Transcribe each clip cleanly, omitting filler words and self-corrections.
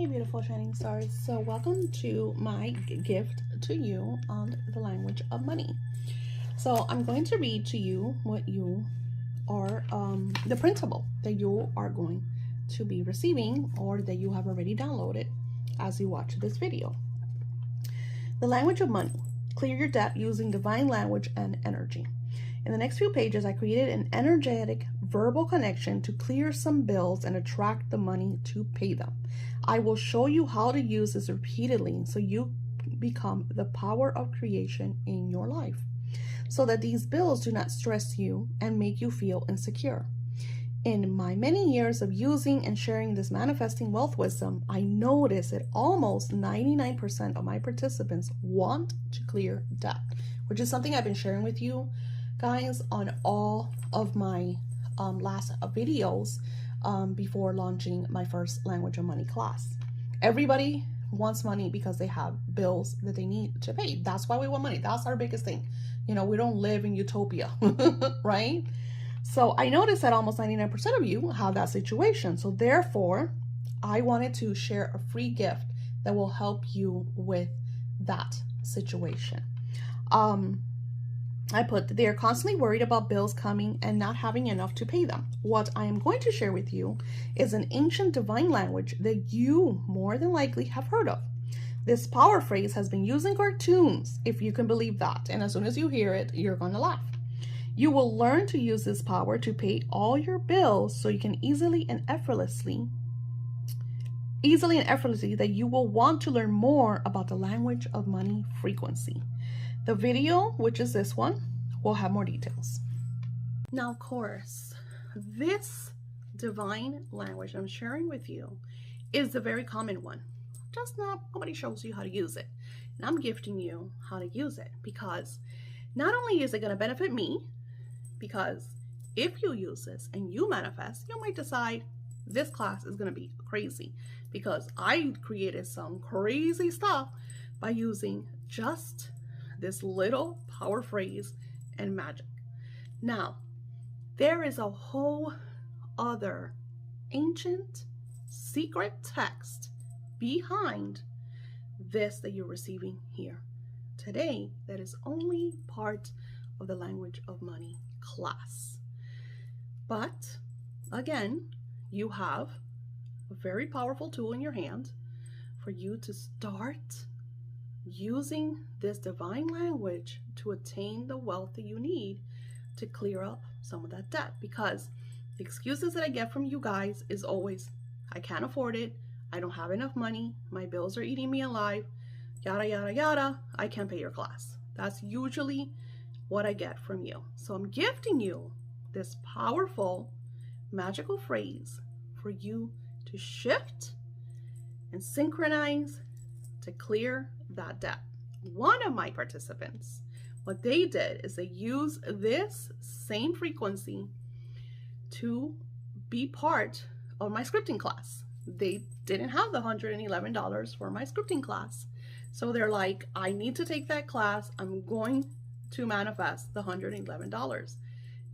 beautiful shining stars. So welcome to my gift to you on the language of money. So I'm going to read to you what you are, the printable that you are going to be receiving or that you have already downloaded as you watch this video. The language of money. Clear your debt using divine language and energy. In the next few pages, I created an energetic verbal connection to clear some bills and attract the money to pay them. I will show you how to use this repeatedly so you become the power of creation in your life, so that these bills do not stress you and make you feel insecure. In my many years of using and sharing this manifesting wealth wisdom, I noticed that almost 99% of my participants want to clear debt, which is something I've been sharing with you guys on all of my last videos before launching my first language of money class. Everybody wants money because they have bills that they need to pay. That's why we want money. That's our biggest thing. You know, we don't live in utopia, right? So I noticed that almost 99% of you have that situation. So therefore, I wanted to share a free gift that will help you with that situation. I put, they are constantly worried about bills coming and not having enough to pay them. What I am going to share with you is an ancient divine language that you more than likely have heard of. This power phrase has been used in cartoons, if you can believe that. And as soon as you hear it, you're going to laugh. You will learn to use this power to pay all your bills so you can easily and effortlessly that you will want to learn more about the language of money frequency. The video, which is this one, will have more details. Now, of course, this divine language I'm sharing with you is a very common one. Just nobody shows you how to use it. And I'm gifting you how to use it because not only is it going to benefit me, because if you use this and you manifest, you might decide this class is going to be crazy because I created some crazy stuff by using just this little power phrase and magic. Now, there is a whole other ancient secret text behind this that you're receiving here today that is only part of the language of money class. But again, you have a very powerful tool in your hand for you to start using this divine language to attain the wealth that you need to clear up some of that debt. Because the excuses that I get from you guys is always, I can't afford it, I don't have enough money, my bills are eating me alive, yada, yada, yada, I can't pay your class. That's usually what I get from you. So I'm gifting you this powerful, magical phrase for you to shift and synchronize to clear that debt. One of my participants, what they did is they used this same frequency to be part of my scripting class. They didn't have the $111 for my scripting class. So they're like, I need to take that class. I'm going to manifest the $111.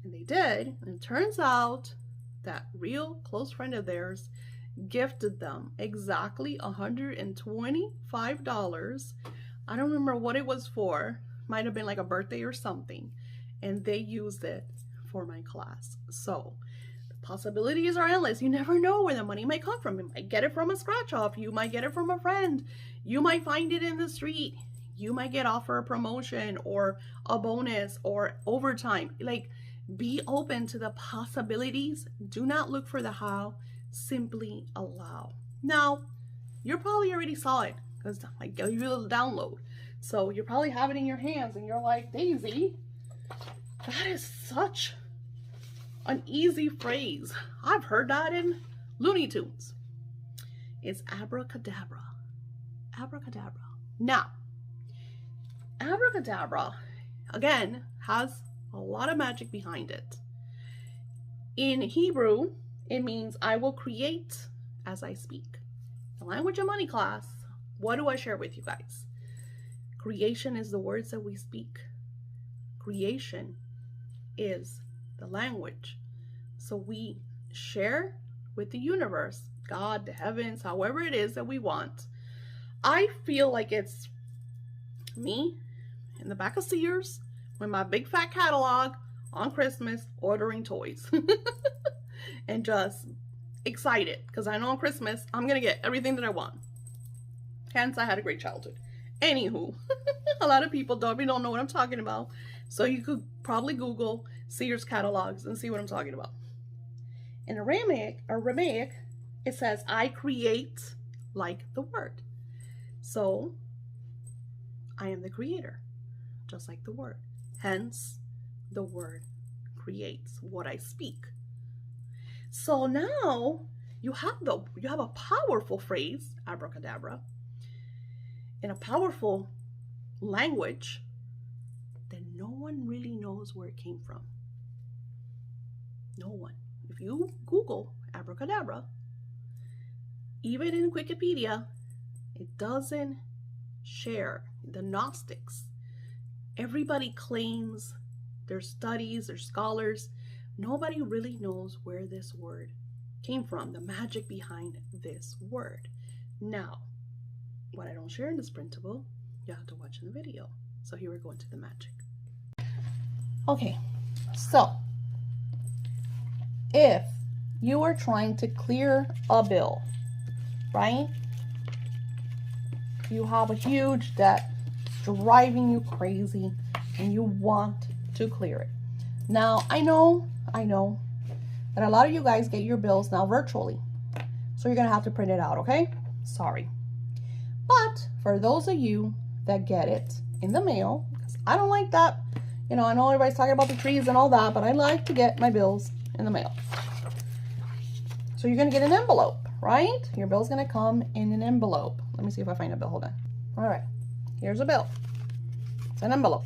And they did. And it turns out that real close friend of theirs gifted them exactly $125. I don't remember what it was for. Might have been like a birthday or something. And they used it for my class. So the possibilities are endless. You never know where the money might come from. You might get it from a scratch off. You might get it from a friend. You might find it in the street. You might get offered a promotion or a bonus or overtime. Like, be open to the possibilities. Do not look for the how. Simply allow. Now, you probably already saw it because I gave you a little download. So you probably have it in your hands and you're like, Daisy, that is such an easy phrase. I've heard that in Looney Tunes. It's abracadabra. Abracadabra. Now, abracadabra, again, has a lot of magic behind it. In Hebrew, it means I will create as I speak. The language of money class, what do I share with you guys? Creation is the words that we speak. Creation is the language. So we share with the universe God, the heavens, however it is that we want. I feel like it's me in the back of Sears with my big fat catalog on Christmas ordering toys and just excited because I know on Christmas I'm gonna get everything that I want. Hence, I had a great childhood. Anywho, a lot of people don't know what I'm talking about, so you could probably Google Sears catalogs and see what I'm talking about. In Aramaic, it says, I create like the word. So, I am the creator, just like the word. Hence, the word creates what I speak. So now you have a powerful phrase, abracadabra, in a powerful language that no one really knows where it came from. No one. If you Google abracadabra, even in Wikipedia, it doesn't share. The Gnostics, everybody claims, there's studies, there's scholars, nobody really knows where this word came from, the magic behind this word. Now, what I don't share in this printable, you have to watch in the video. So here we're going to the magic. Okay, so if you are trying to clear a bill, right? You have a huge debt driving you crazy and you want to clear it. Now, I know that a lot of you guys get your bills now virtually. So you're going to have to print it out, okay? Sorry. But for those of you that get it in the mail, because I don't like that. You know, I know everybody's talking about the trees and all that, but I like to get my bills in the mail. So you're going to get an envelope, right? Your bill's going to come in an envelope. Let me see if I find a bill. Hold on. All right. Here's a bill. It's an envelope.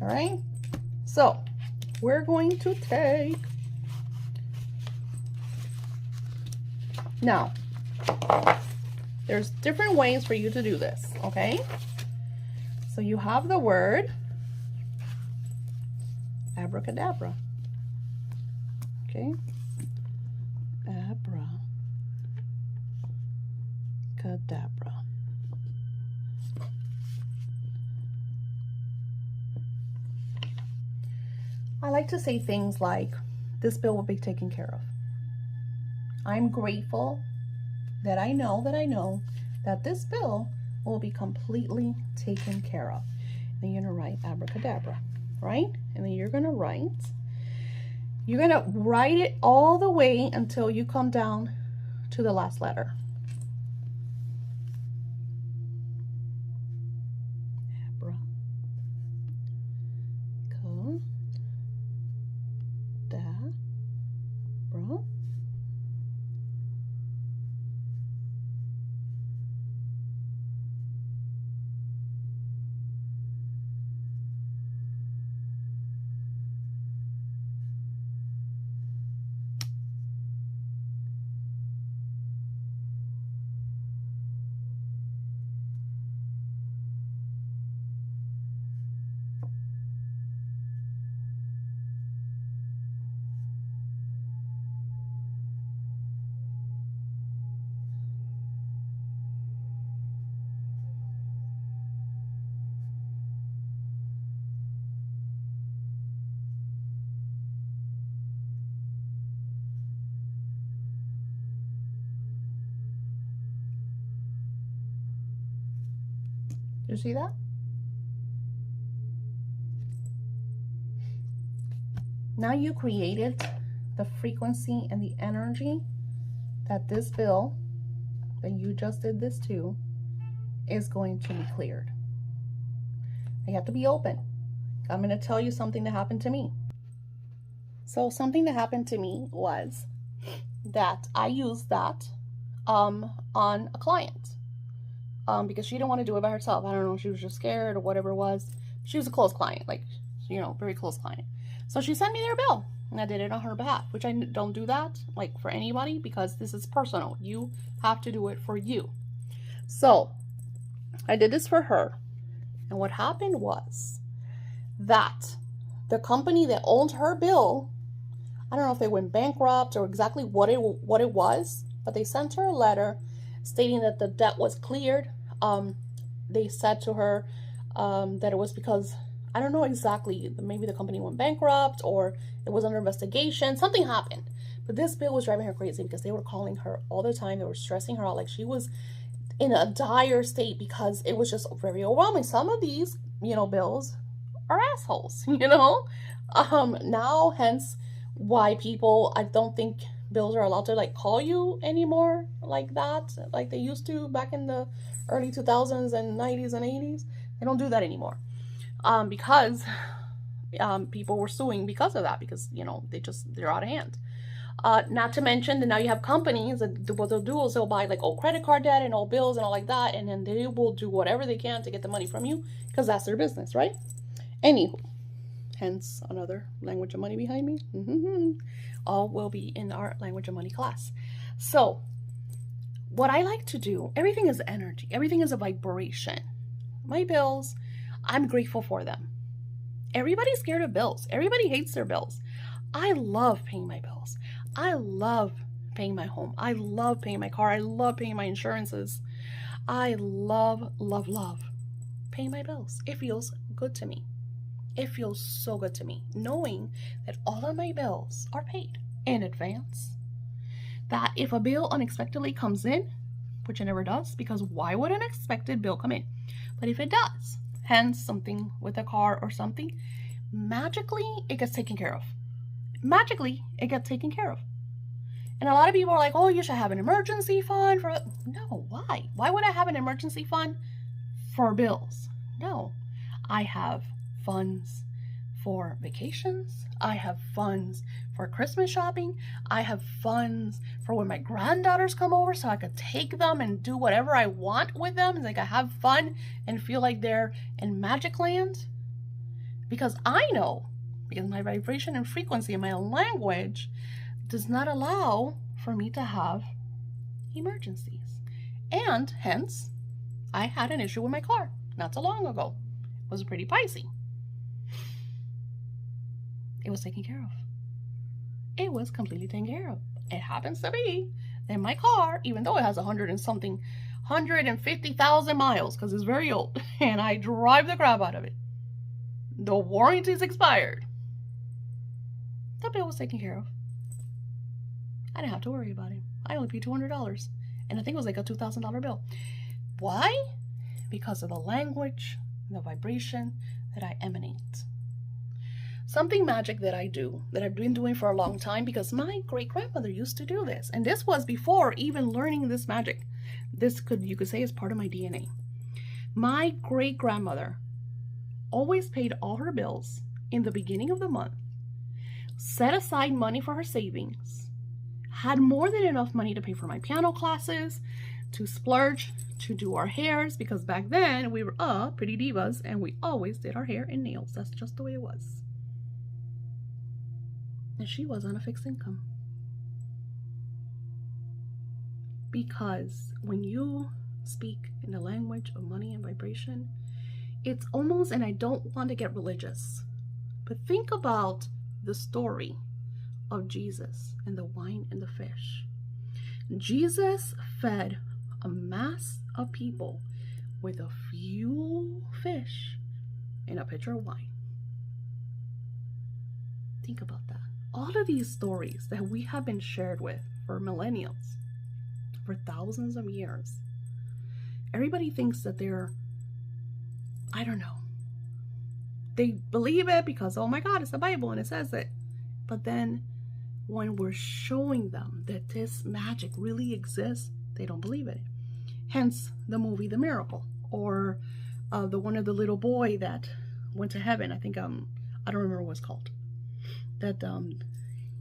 All right. So we're going to take, now, there's different ways for you to do this, okay? So you have the word abracadabra, okay? Abracadabra. I like to say things like, this bill will be taken care of. I'm grateful that I know that this bill will be completely taken care of. And you're going to write abracadabra, right? And then you're going to write it all the way until you come down to the last letter. Abracadabra. You see that? Now you created the frequency and the energy that this bill that you just did this to is going to be cleared. You have to be open. I'm going to tell you something that happened to me. So something that happened to me was that I used that on a client. Because she didn't want to do it by herself. I don't know, she was just scared or whatever it was. She was a close client, like, you know, very close client. So she sent me their bill, and I did it on her behalf, which I don't do that, like, for anybody, because this is personal. You have to do it for you. So I did this for her, and what happened was that the company that owned her bill, I don't know if they went bankrupt or exactly what it was, but they sent her a letter stating that the debt was cleared. They said to her that it was because, I don't know exactly, maybe the company went bankrupt or it was under investigation. Something happened. But this bill was driving her crazy because they were calling her all the time. They were stressing her out like she was in a dire state because it was just very overwhelming. Some of these, bills are assholes, Now, hence why people, I don't think bills are allowed to like call you anymore like that, like they used to back in the early 2000s and 90s and 80s. They don't do that anymore. Because people were suing because of that, because, they're out of hand. Not to mention that now you have companies that what they'll do is they'll buy like old credit card debt and old bills and all like that, and then they will do whatever they can to get the money from you because that's their business, right? Anywho, hence another language of money behind me. All will be in our language of money class. So what I like to do, everything is energy, everything is a vibration. My bills, I'm grateful for them. Everybody's scared of bills. Everybody hates their bills. I love paying my bills. I love paying my home. I love paying my car. I love paying my insurances. I love paying my bills. It feels good to me. It feels so good to me knowing that all of my bills are paid in advance. That if a bill unexpectedly comes in, which it never does, because why would an unexpected bill come in? But if it does, hence something with a car or something, magically it gets taken care of. Magically it gets taken care of. And a lot of people are like, oh, you should have an emergency fund for... No, why? Why would I have an emergency fund for bills? No, I have funds for vacations. I have funds for Christmas shopping. I have funds for when my granddaughters come over so I could take them and do whatever I want with them. Like I have fun and feel like they're in magic land. Because I know, because my vibration and frequency and my language does not allow for me to have emergencies. And hence, I had an issue with my car not so long ago. It was pretty pricey. It was taken care of. It was completely taken care of. It happens to be that my car, even though it has 150,000 miles, because it's very old, and I drive the crap out of it, the warranty's expired. The bill was taken care of. I didn't have to worry about it. I only paid $200. And I think it was like a $2,000 bill. Why? Because of the language, the vibration that I emanate. Something magic that I do, that I've been doing for a long time, because my great-grandmother used to do this. And this was before even learning this magic. This you could say is part of my DNA. My great-grandmother always paid all her bills in the beginning of the month, set aside money for her savings, had more than enough money to pay for my piano classes, to splurge, to do our hairs, because back then we were pretty divas and we always did our hair and nails. That's just the way it was. And she was on a fixed income. Because when you speak in the language of money and vibration, it's almost, and I don't want to get religious, but think about the story of Jesus and the wine and the fish. Jesus fed a mass of people with a few fish and a pitcher of wine. Think about that. All of these stories that we have been shared with for millennials, for thousands of years, everybody thinks that they're, I don't know, they believe it because, oh my God, it's the Bible and it says it. But then when we're showing them that this magic really exists, they don't believe it. Hence the movie The Miracle, or the one of the little boy that went to heaven. I think I don't remember what it's called. That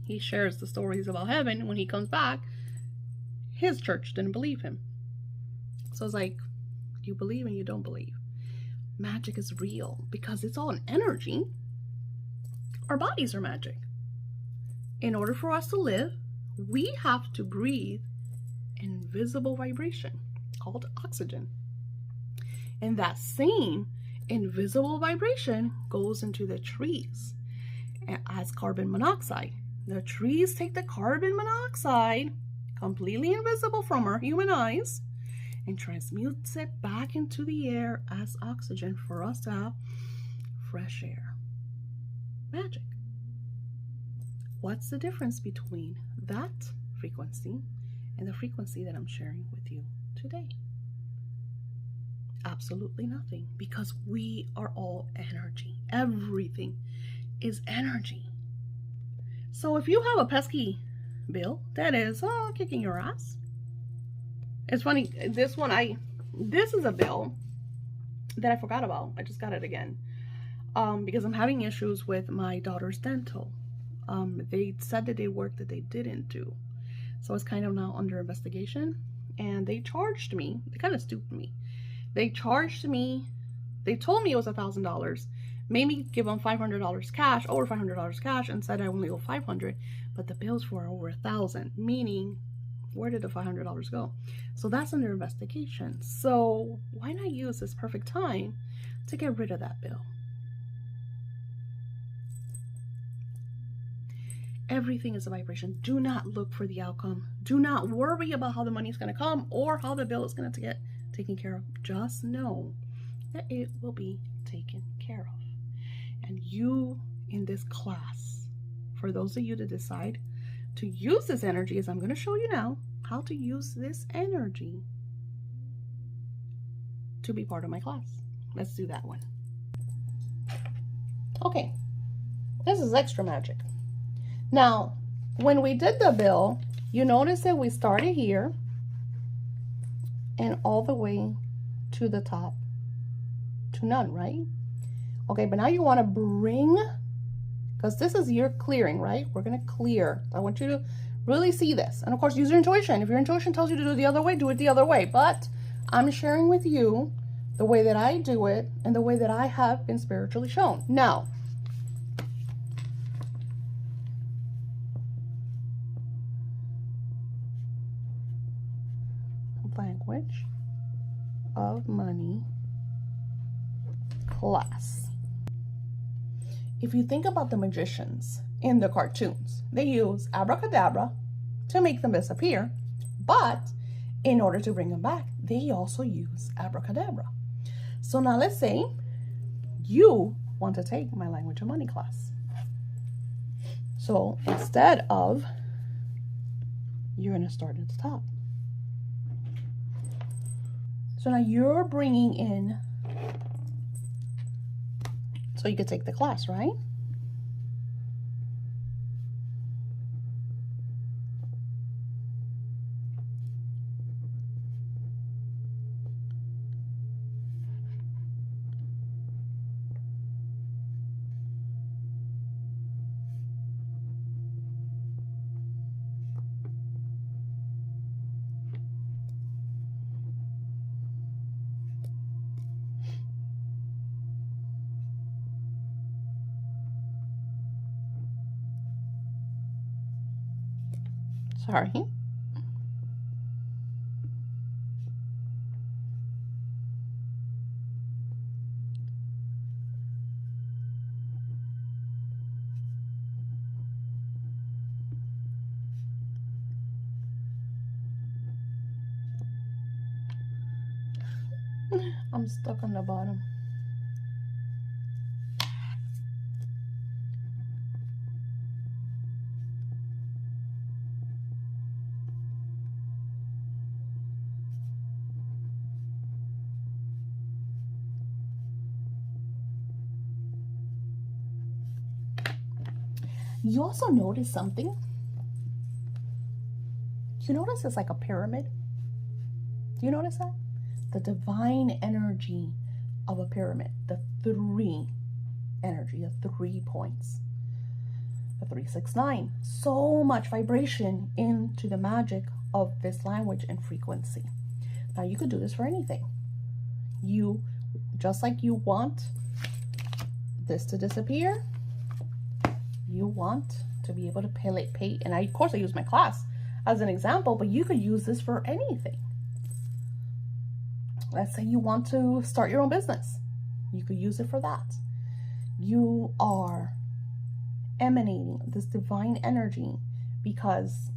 he shares the stories about heaven. When he comes back, his church didn't believe him. So it's like, you believe and you don't believe. Magic is real because it's all an energy. Our bodies are magic. In order for us to live, we have to breathe invisible vibration called oxygen. And that same invisible vibration goes into the trees. as carbon monoxide. The trees take the carbon monoxide, completely invisible from our human eyes, and transmutes it back into the air as oxygen for us to have fresh air. Magic. What's the difference between that frequency and the frequency that I'm sharing with you today? Absolutely nothing, because we are all energy. Everything is energy. So if you have a pesky bill that is kicking your ass, it's funny, this is a bill that I forgot about. I just got it again because I'm having issues with my daughter's dental. They said that they worked that they didn't do, so it's kind of now under investigation, and they charged me. They kind of stooped me. They charged me, they told me it was $1,000, made me give them $500 cash, over $500 cash, and said I only owe $500, but the bills were over $1,000, meaning where did the $500 go? So that's under investigation. So why not use this perfect time to get rid of that bill? Everything is a vibration. Do not look for the outcome. Do not worry about how the money is going to come or how the bill is going to get taken care of. Just know that it will be taken care of. And you in this class, for those of you that decide to use this energy, as I'm going to show you now, how to use this energy to be part of my class. Let's do that one. Okay, this is extra magic. Now, when we did the bill, you notice that we started here and all the way to the top to none, right? Okay, but now you want to bring, because this is your clearing, right? We're going to clear. I want you to really see this. And of course, use your intuition. If your intuition tells you to do it the other way, do it the other way. But I'm sharing with you the way that I do it and the way that I have been spiritually shown. Now, language of money class. If you think about the magicians in the cartoons, they use abracadabra to make them disappear, but in order to bring them back, they also use abracadabra. So now let's say you want to take my language of money class. So instead of, you're going to start at the top. So now you're bringing in, so you could take the class, right? Sorry. I'm stuck on the bottom. You also notice something? You notice it's like a pyramid? Do you notice that? The divine energy of a pyramid, the 3 energy, the 3 points, the 369. So much vibration into the magic of this language and frequency. Now you could do this for anything. You, just like you want this to disappear, you want to be able to pay, and of course I use my class as an example, but you could use this for anything. Let's say you want to start your own business. You could use it for that. You are emanating this divine energy because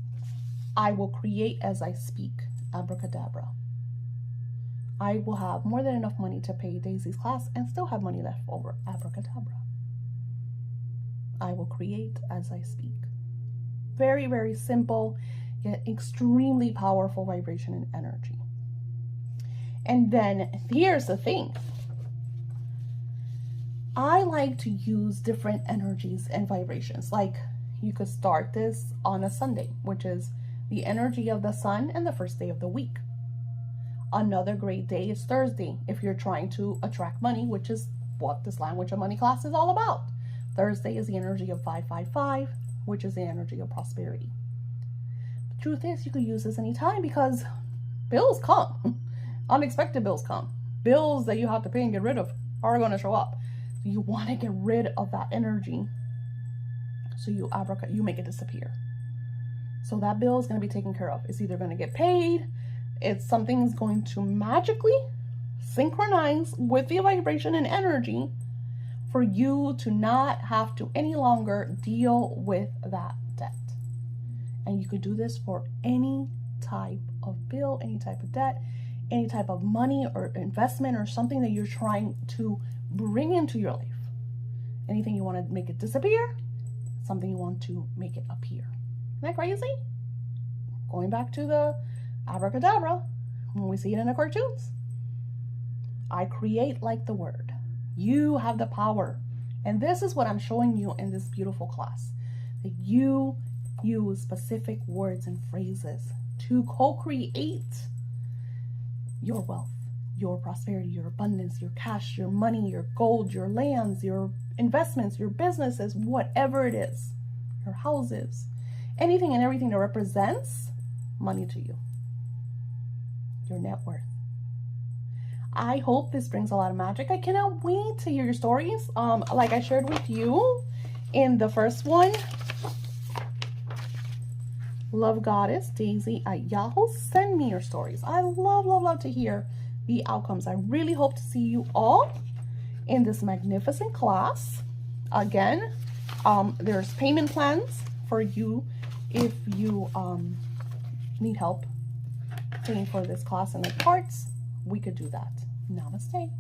I will create as I speak. Abracadabra. I will have more than enough money to pay Daisy's class and still have money left over. Abracadabra. I will create as I speak. Very, very simple, yet extremely powerful vibration and energy. And then here's the thing. I like to use different energies and vibrations. Like you could start this on a Sunday, which is the energy of the sun and the first day of the week. Another great day is Thursday if you're trying to attract money, which is what this language of money class is all about. Thursday is the energy of 555, which is the energy of prosperity. The truth is, you could use this anytime because bills come. Unexpected bills come. Bills that you have to pay and get rid of are going to show up. So you want to get rid of that energy. So you make it disappear. So that bill is going to be taken care of. It's either going to get paid. Something's going to magically synchronize with the vibration and energy for you to not have to any longer deal with that debt. And you could do this for any type of bill, any type of debt, any type of money or investment or something that you're trying to bring into your life. Anything you want to make it disappear, something you want to make it appear. Isn't that crazy? Going back to the abracadabra, when we see it in the cartoons. I create like the word. You have the power. And this is what I'm showing you in this beautiful class. That you use specific words and phrases to co-create your wealth, your prosperity, your abundance, your cash, your money, your gold, your lands, your investments, your businesses, whatever it is, your houses, anything and everything that represents money to you, your net worth. I hope this brings a lot of magic. I cannot wait to hear your stories. Like I shared with you in the first one, Love Goddess Daisy at Yahoo. Send me your stories. I love to hear the outcomes. I really hope to see you all in this magnificent class. Again, there's payment plans for you if you need help paying for this class in like parts. We could do that. Namaste.